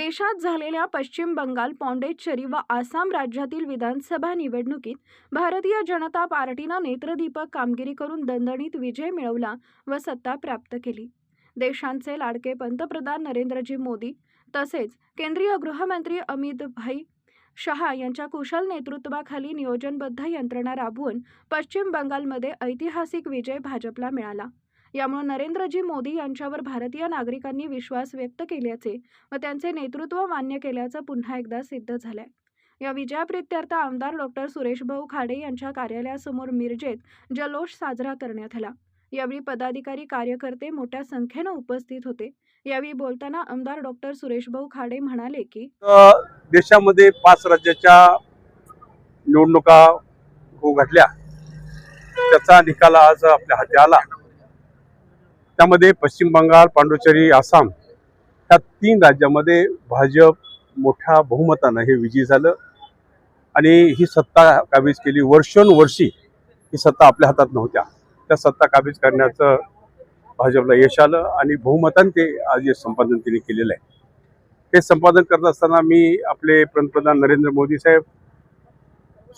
देशात झालेल्या पश्चिम बंगाल, पॉंडिचेरी व आसाम राज्यातील विधानसभा निवडणुकीत भारतीय जनता पार्टीनं नेत्रदीपक कामगिरी करून दणदणीत विजय मिळवला व सत्ता प्राप्त केली। देशाचे लाडके पंतप्रधान नरेंद्रजी मोदी तसेच केंद्रीय गृहमंत्री अमित भाई शहा यांच्या कुशल नेतृत्वाखाली नियोजनबद्ध यंत्रणा राबवून पश्चिम बंगालमध्ये ऐतिहासिक विजय भाजपला मिळाला। यामुळे नरेंद्रजी मोदी यांच्यावर भारतीय नागरिकांनी विश्वास व्यक्त केल्याचे व त्यांचे नेतृत्व मान्य केल्याचं पुन्हा एकदा सिद्ध झालंय। या विजयाप्रित्यर्थ आमदार डॉक्टर सुरेशभाऊ खाडे यांच्या कार्यालयासमोर मिरजेत जल्लोष साजरा करण्यात आला। यावेळी पदाधिकारी कार्यकर्ते मोठ्या संख्येने उपस्थित होते। यावेळी बोलताना आमदार डॉक्टर सुरेशभाऊ खाडे म्हणाले की देशामध्ये 5 राज्याच्या निवडणुका घडल्या, त्याचा निकाल आज आपल्या हाती आला। त्यामध्ये पश्चिम बंगाल, पॉंडिचेरी, आसाम या 3 राज्यामध्ये भाजप मोठ्या बहुमताने हे विजयी झालं आणि ही सत्ता काबीज केली। वर्षोनवर्षी ही सत्ता आपल्या हातात नव्हत्या, त्या सत्ता काबीज करण्याचं भाजपला यश आलं आणि बहुमताने ते आज हे संपादन त्यांनी केलेलं आहे। हे संपादन करत असताना मी आपले पंतप्रधान नरेंद्र मोदी साहेब,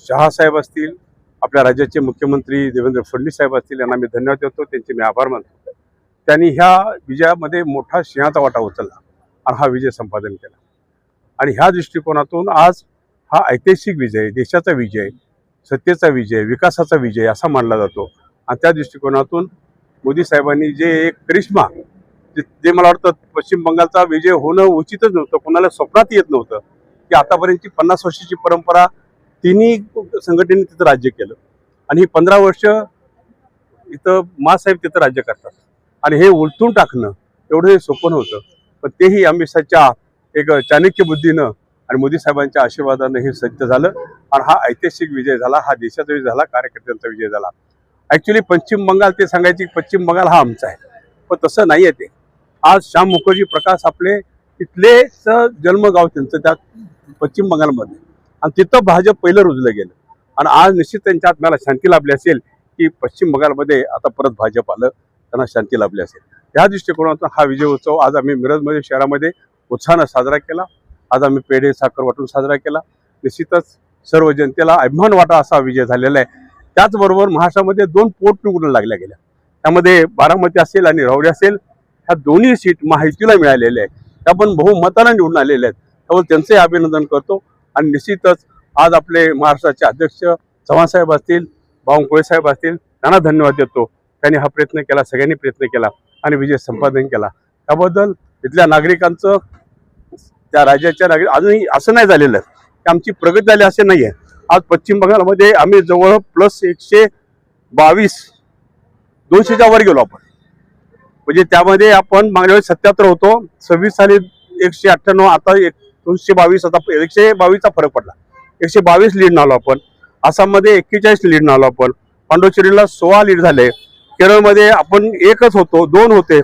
शहा साहेब असतील, आपल्या राज्याचे मुख्यमंत्री देवेंद्र फडणवीस साहेब असतील, यांना मी धन्यवाद देतो, त्यांचे मी आभार मानतो। त्यांनी ह्या विजयामध्ये मोठा सिंहाचा वाटा उचलला आणि हा विजय संपादन केला आणि ह्या दृष्टिकोनातून आज हा ऐतिहासिक विजय, देशाचा विजय, सत्तेचा विजय, विकासाचा विजय असा मानला जातो। आणि त्या दृष्टिकोनातून मोदी साहेबांनी जे एक करिश्मा, जे मला वाटतं पश्चिम बंगालचा विजय होणं उचितच नव्हतं, कोणाला स्वप्नात येत नव्हतं की आतापर्यंतची 50 वर्षाची परंपरा तिन्ही संघटनेने तिथं राज्य केलं आणि ही 15 वर्ष इथं मासाहेब तिथं राज्य करतात आणि हे उलटून टाकणं एवढं सोपं नव्हतं। पण तेही अमित शहाच्या एक चाणक्य बुद्धीनं आणि मोदी साहेबांच्या आशीर्वादानं हे सत्य झालं आणि हा ऐतिहासिक विजय झाला, हा देशाचा विजय झाला, कार्यकर्त्यांचा विजय झाला। ॲक्च्युली पश्चिम बंगाल ते सांगायचे पश्चिम बंगाल हा आमचा आहे, पण तसं नाही आहे ते। आज श्याम मुखर्जी प्रकाश आपले तिथलेच जन्मगाव त्यांचं त्या पश्चिम बंगालमध्ये आणि तिथं भाजप पहिलं रुजलं गेलं आणि आज निश्चित त्यांच्या आत्म्याला शांती लाभली असेल की पश्चिम बंगालमध्ये आता परत भाजप आलं, त्यांना शांती लाभली असेल। या दृष्टिकोनातून हा विजय उत्सव आज आम्ही मिरजमध्ये शहरामध्ये उत्साहानं साजरा केला। आज आम्ही पेढे साखर वाटून साजरा केला। निश्चितच सर्व जनतेला अभिमान वाटा असा विजय झालेला आहे। त्याचबरोबर महाराष्ट्रामध्ये 2 पोटनिवडणुका लागल्या गेल्या, त्यामध्ये बारामती असेल आणि राहुरी असेल, ह्या दोन्ही सीट महायुतीला मिळालेल्या आहेत, त्या पण बहुमताने निवडून आलेल्या आहेत। त्यामुळे त्यांचे अभिनंदन करतो आणि निश्चितच आज आपले महाराष्ट्राचे अध्यक्ष चव्हाण साहेब असतील, बावनकुळे साहेब असतील, त्यांना धन्यवाद देतो। त्यांनी हा प्रयत्न केला, सगळ्यांनी प्रयत्न केला आणि विजय संपादन केला। त्याबद्दल तिथल्या नागरिकांचं, त्या राज्याच्या नागरिक अजूनही असं नाही झालेलं की आमची प्रगती झाली असे नाही आहे। आज पश्चिम बंगालमध्ये आम्ही जवळ प्लस 122 200च्या वर गेलो आपण, म्हणजे त्यामध्ये आपण मागल्या वेळेस 77 होतो, 26 साली 198, आता 222, आता 122चा फरक पडला, 122 लीड आलो आपण। आसाममध्ये 41 लीड आलो आपण, पॉंडिचेरीला 16 लीड झाले, केरळमध्ये आपण 1च होतो, 2 होते,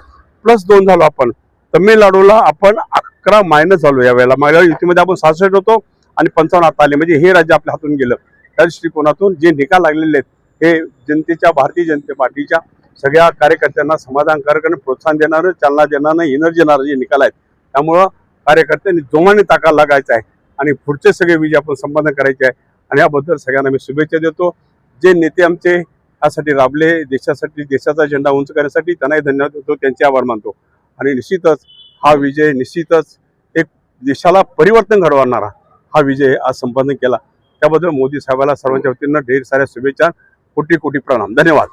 प्लस 2 झालो आपण, तमिळनाडूला आपण 11 मायनस झालो यावेळेला। मागल्या युतीमध्ये आपण 66 होतो आणि 55 आता आले, म्हणजे हे राज्य आपल्या हातून गेलं। त्या दृष्टिकोनातून जे निकाल लागलेले आहेत हे जनतेच्या, भारतीय जनता पार्टीच्या सगळ्या कार्यकर्त्यांना समाधानकारक आणि प्रोत्साहन देणारं, चालना देणारं, एनर्जी देणारं जे निकाल आहेत। त्यामुळं कार्यकर्त्यांनी जोमाने ताकद लागायचा आहे आणि पुढचे सगळे विजय आपण संपादन करायचे आहे आणि याबद्दल सगळ्यांना मी शुभेच्छा देतो। जे नेते आमचे यासाठी राबले, देशासाठी, देशाचा झेंडा उंच करण्यासाठी, त्यांनाही धन्यवाद देतो, त्यांचे आभार मानतो आणि निश्चितच हा विजय निश्चितच एक देशाला परिवर्तन घडवणारा हा विजय आज संपादन केला। त्याबद्दल मोदी साहेबांना सर्वांच्या वतीनं ढेर साऱ्या शुभेच्छा, कोटी कोटी प्रणाम, धन्यवाद।